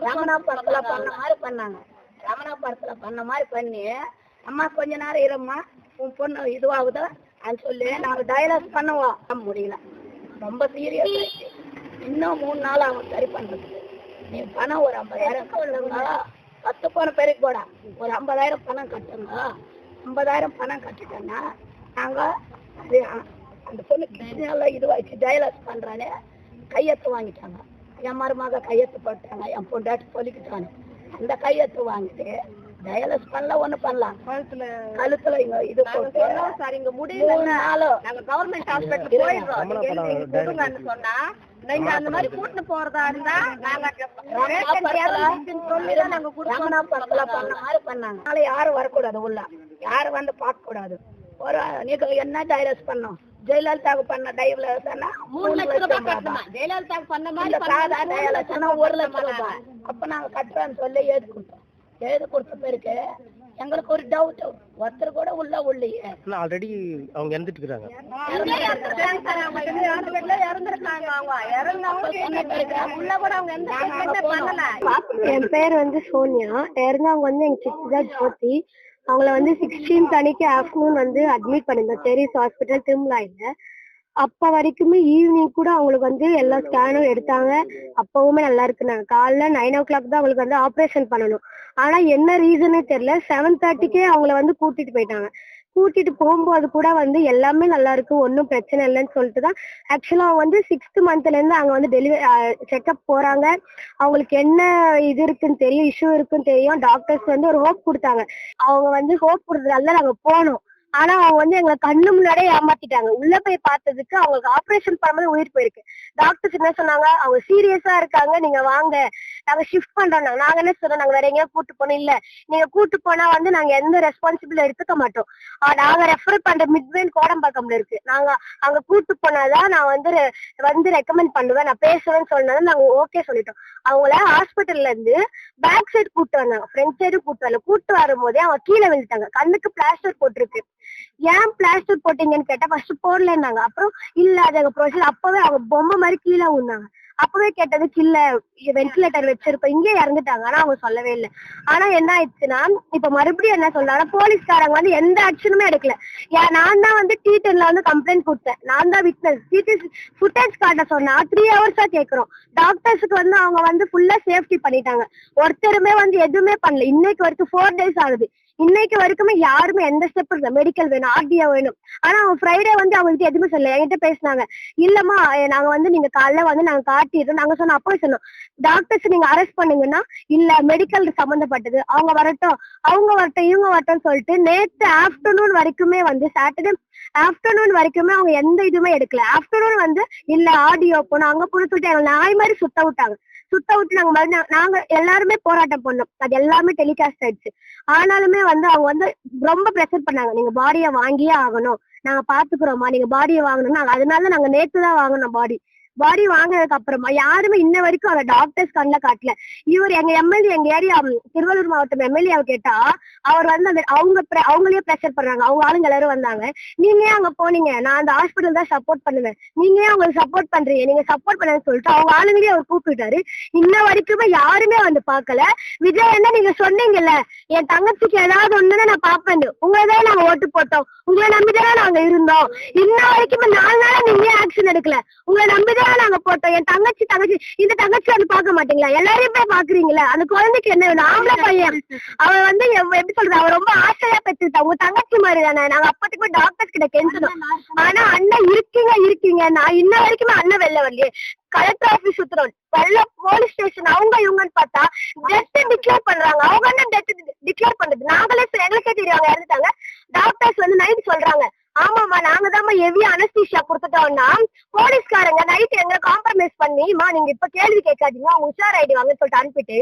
ரமணாபுரத்துல பண்ண மாதிரி பண்ணாங்க. ரமணாபுரத்துல பண்ண மாதிரி பண்ணி, அம்மா கொஞ்ச நேரம் இரும்மா, உன் பொண்ணு இதுவாகுது அது சொல்லி நாங்க டயலாஸ் பண்ணுவோம். முடியல, ரொம்ப சீரியஸ் ஆயிடுச்சு. இன்னும் 3 நாள் அவன் சரி பண்றது. நீ பணம் ஒரு 50,000 கட்டுங்க, 10 பணம் பெருக்கி போட, ஒரு 50,000 பணம் கட்டுங்க. 50,000 பணம் கட்டிட்டோன்னா நாங்க அந்த பொண்ணு கிருஷ்ணால இதுவாச்சு டயலாஸ் பண்றானே கையெழுத்து வாங்கிட்டாங்க. என் மருமக கையெழுத்து போட்டாங்க, என் பொண்டாட்டி சொல்லிக்கிட்டாங்க. அந்த கையெழுத்து வாங்கிட்டு டயலாஸ் பண்ணல, ஒண்ணு பண்ணலாம், கழுத்துல இங்க இது போட்டு சார் இங்க முடியல, 3 நாள் நாங்க கவர்மெண்ட் ஹாஸ்பிட்டல் போயிடுறோம் சொன்னா நீங்க அந்த மாதிரி கூட்டு போறதா இருந்தா ரமணாபுரத்துல பண்ண மாதிரி பண்ணாங்க. அதனால யாரும் வரக்கூடாது, உள்ள யாரும் வந்து பார்க்க கூடாது. ஒரு நீங்க என்ன டயலாஸ் பண்ணோம், ஜெயலலிதாவுக்கு பண்ண டயலாஸ் 3 லட்சம் ரூபாய், ஜெயலலிதாவுக்கு பண்ண மாதிரி சாதா டயலாஸ் 1 லட்சம் ரூபாய். அப்ப நாங்க கட்டுறோம்னு சொல்லி எழுதி கொடுத்தோம். எழுதி கொடுத்த பிறகு எங்களுக்கு ஒரு டவுட், ஒருத்தர் கூட உள்ளே ஆல்ரெடி அவங்க இறந்துட்டு இருக்காங்க. என் பேர் வந்து சோனியா. இறந்தவங்க வந்து எங்க சித்தி தான் ஜோதி. அவங்கள வந்து 16th அன்னைக்கு ஆஃப்டர்நூன் வந்து அட்மிட் பண்ணிருந்தோம் டெரிஸ் ஹாஸ்பிட்டல் திருமலாயில. அப்ப வரைக்குமே ஈவினிங் கூட அவங்களுக்கு வந்து எல்லா ஸ்கேனும் எடுத்தாங்க. அப்பவுமே நல்லா இருக்குனாங்க. காலைல 9 o'clock தான் அவங்களுக்கு வந்து ஆப்ரேஷன் பண்ணணும். ஆனா என்ன ரீசனே தெரியல, 7:30க்கே அவங்கள வந்து கூட்டிட்டு போயிட்டாங்க. கூட்டிட்டு போகும்போது கூட வந்து எல்லாமே நல்லா இருக்கு, ஒன்னும் பிரச்சனை இல்லைன்னு சொல்லிட்டு தான் ஆக்சுவலா அவங்க வந்து 6th monthல இருந்து அங்க வந்து செக்அப் போறாங்க. அவங்களுக்கு என்ன இது இருக்குன்னு தெரியும், இஷ்யூ இருக்குன்னு தெரியும். டாக்டர்ஸ் வந்து ஒரு ஹோப் கொடுத்தாங்க. அவங்க வந்து ஹோப் கொடுத்ததால நாங்க போனோம். ஆனா அவங்க வந்து எங்களை கண்ணு முன்னாடியே ஏமாத்திட்டாங்க. உள்ள போய் பார்த்ததுக்கு அவங்களுக்கு ஆப்ரேஷன் பண்ணும்போது உயிர் போயிருக்கு. டாக்டர்ஸ் என்ன சொன்னாங்க, அவங்க சீரியஸா இருக்காங்க, நீங்க வாங்க நாங்க ஷிஃப்ட் பண்றோம். நாங்க என்ன சொன்னோம், நாங்க வேற எங்கேயா கூட்டு போனோம். இல்ல நீங்க கூட்டு போனா வந்து நாங்க எந்த ரெஸ்பான்சிபிள் எடுத்துக்க மாட்டோம். நாங்க ரெஃபர் பண்ற மிட்வேல் கோடம்பாக்கம்ல இருக்கு. நாங்க அங்க கூட்டு போனாதான் நான் வந்து ரெக்கமெண்ட் பண்ணுவேன், நான் பேசுவேன்னு சொன்னதும் நாங்க ஓகே சொல்லிட்டோம். அவங்கள ஹாஸ்பிட்டல்ல இருந்து பேக் சைடு கூட்டு வந்தாங்க, ஃப்ரண்ட் சைடு கூட்டு வரல. கூட்டு வரும்போதே அவங்க கீழே விழுந்துட்டாங்க. கண்ணுக்கு பிளாஸ்டர் போட்டிருக்கு. ஏன் பிளாஸ்டர் போட்டீங்கன்னு கேட்டா ஃபர்ஸ்ட் போடலன்னாங்க. அப்புறம் இல்ல அது ப்ரொசீஜர். அப்பவே அவங்க பொம்மை மாதிரி கீழே விழுந்தாங்க. அப்பவே கேட்டதுக்கு இல்ல வென்டிலேட்டர் வச்சிருக்கோம், இங்கே இறந்துட்டாங்க. ஆனா அவங்க சொல்லவே இல்லை. ஆனா என்ன ஆயிடுச்சுன்னா இப்ப மறுபடியும் என்ன சொல்றாங்க, போலீஸ்காரங்க வந்து எந்த ஆக்ஷனுமே எடுக்கல. நான் தான் வந்து T10ல வந்து கம்ப்ளைண்ட் கொடுத்தேன். நான் தான் விட்னஸ். ஃபுட்டேஜ் காட்ட சொன்னா 3 hours கேட்கிறோம். டாக்டர்ஸுக்கு வந்து அவங்க வந்து ஃபுல்லா சேஃப்டி பண்ணிட்டாங்க. ஒருத்தருமே வந்து எதுவுமே பண்ணல. இன்னைக்கு வரைக்கும் 4 days ஆகுது. இன்னைக்கு வரைக்குமே யாருமே எந்த ஸ்டெப் இல்லை. மெடிக்கல் வேணும், ஆர்டிஓ வேணும். ஆனா அவங்க ஃப்ரைடே வந்து அவங்க எதுவுமே சொல்லல. என்கிட்ட பேசினாங்க, இல்லம்மா நாங்க வந்து நீங்க காலைல வந்து நாங்க காட்டிடுறோம். நாங்க சொன்னோம், அப்போ சொன்னோம் டாக்டர்ஸ் நீங்க அரெஸ்ட் பண்ணுங்கன்னா இல்ல மெடிக்கல் சம்பந்தப்பட்டது, அவங்க வரட்டும் இவங்க வரட்டும் சொல்லிட்டு நேற்று ஆஃப்டர்நூன் வரைக்குமே வந்து சாட்டர்டே ஆஃப்டர்நூன் வரைக்குமே அவங்க எந்த இதுவுமே எடுக்கல. ஆஃப்டர்நூன் வந்து இல்ல ஆடியோ போனோம், அங்க போன சொல்லிட்டு எங்க நாய் மாதிரி சுத்த விட்டாங்க. நாங்க எல்லாருமே போராட்டம் பண்ணோம். அது எல்லாமே டெலிகாஸ்ட் ஆயிடுச்சு. ஆனாலுமே வந்து அவங்க வந்து ரொம்ப ப்ரெஷர் பண்ணாங்க, நீங்க பாடியை வாங்கியே ஆகணும், நாங்க பாத்துக்கிறோமா, நீங்க பாடியை வாங்கணும். அதனால நாங்க நேத்து தான் வாங்கணும். பாடி வாங்கினதுக்கு அப்புறமா யாருமே இன்ன வரைக்கும் அந்த டாக்டர்ஸ் கண்ணில் காட்டல. இவர் எங்க எம்எல்ஏ, எங்க ஏரியா திருவள்ளூர் மாவட்டம் எம்எல்ஏ கேட்டா அவர் வந்து அந்த அவங்களே ப்ரெஷர் பண்றாங்க. அவங்க ஆளுங்க எல்லாரும் வந்தாங்க, நீங்க ஏன் அங்க போனீங்க, நான் அந்த ஹாஸ்பிட்டல் தான் சப்போர்ட் பண்ணுவேன், நீங்க ஏன் அவங்களுக்கு சப்போர்ட் பண்றீங்க, நீங்க சப்போர்ட் பண்ணுன்னு சொல்லிட்டு அவங்க ஆளுங்களே அவர் கூப்பிட்டாரு. இன்ன வரைக்குமே யாருமே வந்து பாக்கல. விஜய் என்ன நீங்க சொன்னீங்கல்ல என் தங்கச்சிக்கு ஏதாவது ஒண்ணுன்னு நான் பாப்பேன், உங்களதான் நாங்க ஓட்டு போட்டோம், உங்களை நம்பிதானே நாங்க இருந்தோம், இன்ன வரைக்குமே 4 நாளா நீங்க ஆக்ஷன் எடுக்கல, உங்களை நம்பிதான் நாங்க போட்டோம். என் தங்கச்சி இந்த தங்கச்சி வந்து பாக்க மாட்டீங்களா, எல்லாரையும் போய் பாக்குறீங்களா, அந்த குழந்தைக்கு என்ன வேணும், ஆம்பளை பையன் அவ வந்து எப்படி சொல்றது, அவ ரொம்ப ஆசையா பெற்றுட்டா, உங்க தங்கச்சி மாதிரி தானே. நாங்க அப்பத்துக்கு டாக்டர்ஸ் கிட்ட கெஞ்சணும். ஆனா அண்ணன் இருக்கீங்க நான் இன்ன வரைக்குமே அண்ணன் வெளில வரலையே. கலெக்டர் ஆபீஸ் சுத்துறோம், வெள்ள போலீஸ் ஸ்டேஷன், அவங்க இவங்கன்னு பார்த்தா டெத் டிக்ளேர் பண்றாங்க. அவங்க என்ன டெத் டிக்ளேர் பண்றது, நாங்களே எங்களுக்கே தெரியும் அவங்க இறந்துட்டாங்க. டாக்டர்ஸ் வந்து நைட் சொல்றாங்க, ஆமாமா நாங்க தான் ஹெவி அனஸ்தீசியா கொடுத்துட்டோம்னா போலீஸ்காரங்க நைட் எங்களை காம்ப்ரமைஸ் பண்ணிமா நீங்க இப்ப கேள்வி கேட்காதீங்க, அவங்க உஷாராயிடுவாங்கன்னு சொல்லிட்டு அனுப்பிட்டு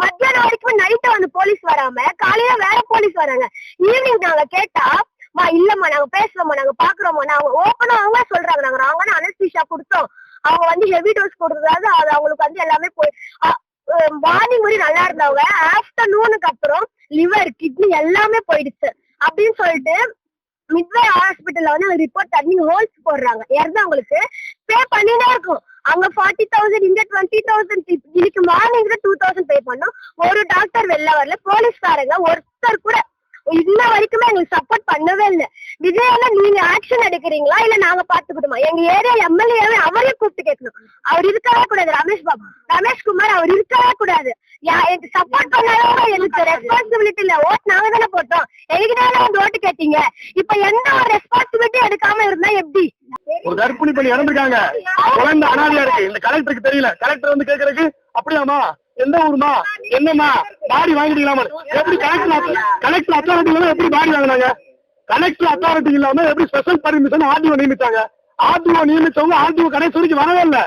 மத்தியானம் வரைக்கும் நைட்டு வந்து போலீஸ் வராம காலையில வேற போலீஸ் வராங்க. ஈவினிங் நாங்க கேட்டா இல்லம்மா நாங்க பேசுறோமா, நாங்க பாக்குறோமா, நாங்க ஓப்பனா அவங்க சொல்றாங்க நாங்க ராங்கான அனஸ்தீசியா கொடுத்தோம், அவங்க வந்து ஹெவி டோஸ் கொடுத்ததாவது அது அவங்களுக்கு வந்து எல்லாமே போய் மார்னிங் வரையும் நல்லா இருந்தவங்க ஆஃப்டர்நூனுக்கு அப்புறம் லிவர் கிட்னி எல்லாமே போயிடுச்சு அப்படின்னு சொல்லிட்டு மிட்வே ஹாஸ்பிட்டல்ல வந்து ரிப்போர்ட் தண்ணி ஹோல்ஸ் போடுறாங்க. இறந்தவங்களுக்கு பே பண்ணினே இருக்கும். அங்க 40,000, இங்க 20,000. இன்னைக்கு மார்னிங்ல 2,000 பே பண்ணோம். ஒரு டாக்டர் வெளில வரல, போலீஸ்காரங்க ஒருத்தர் கூட இன்ன வரைக்குமே எங்களுக்கு சப்போர்ட் பண்ணவே இல்லை. விஜயால நீங்க ஆக்ஷன் எடுக்கிறீங்களா இல்ல நாங்க பாத்துக்கிட்டோமா? எங்க ஏரியா எம்எல்ஏவே அவரே கூப்பிட்டு கேட்கணும். அவர் இருக்கவே கூடாது. ரமேஷ் குமார் அவர் இருக்கவே கூடாது. எனக்கு சப்போர்ட் பண்ணாலும் எனக்கு ரெஸ்பான்சிபிலிட்டி இல்ல. ஓட்டு நாங்க தானே போட்டோம், எங்ககிட்ட வந்து ஓட்டு கேட்டீங்க. இப்ப எந்த ஒரு ரெஸ்பான்சிபிலிட்டி எடுக்காம இருந்தா எப்படி? ஒரு கர்ப்பிணி பண்ணி இறந்துருக்காங்க, குழந்தை அனாதையா இருக்கு. இந்த கலெக்டருக்கு தெரியல. கலெக்டர் வந்து கேக்குறதுக்கு அப்படியாமா, எந்த ஊருமா, என்னமா பாடி வாங்கிட்டீங்களாமா? எப்படி கலெக்டர் அத்தாரிட்டி இல்லாம எப்படி பாடி வாங்கினாங்க? கலெக்டர் அத்தாரிட்டி இல்லாம எப்படி ஸ்பெஷல் பர்மிஷன் ஆர்டிஓ நியமிச்சாங்க? ஆர்டிஓ நியமிச்சவங்க ஆர்டிஓ கடைசி வரைக்கும் வரவே இல்லை.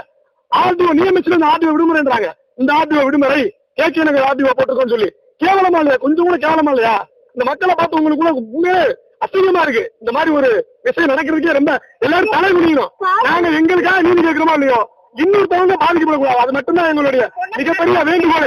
ஆர்டிஓ நியமிச்சு இந்த ஆர்டிஓ விடுமுறைன்றாங்க. இந்த ஆர்டிஓ விடுமுறை கேட்க எனக்கு ஆர்டிஓ போட்டிருக்கோம்னு சொல்லி கேவலமா இல்லையா? கொஞ்சம் கூட கேவலமா இல்லையா? இந்த மக்களை பார்த்து உங்களுக்கு கூட உண்மையே அசிங்கமா இருக்கு. இந்த மாதிரி ஒரு விஷயம் நடக்கிறதுக்கே ரொம்ப எல்லாரும் தலை குனியணும். நாங்க எங்களுக்காக நீதி கேட்கிறோமா இல்லையோ, இன்னொருத்தவங்க பாதிக்கப்படக்கூடாது. அது மட்டும்தான் எங்களுடைய மிகப்பெரிய வேண்டுகோள்.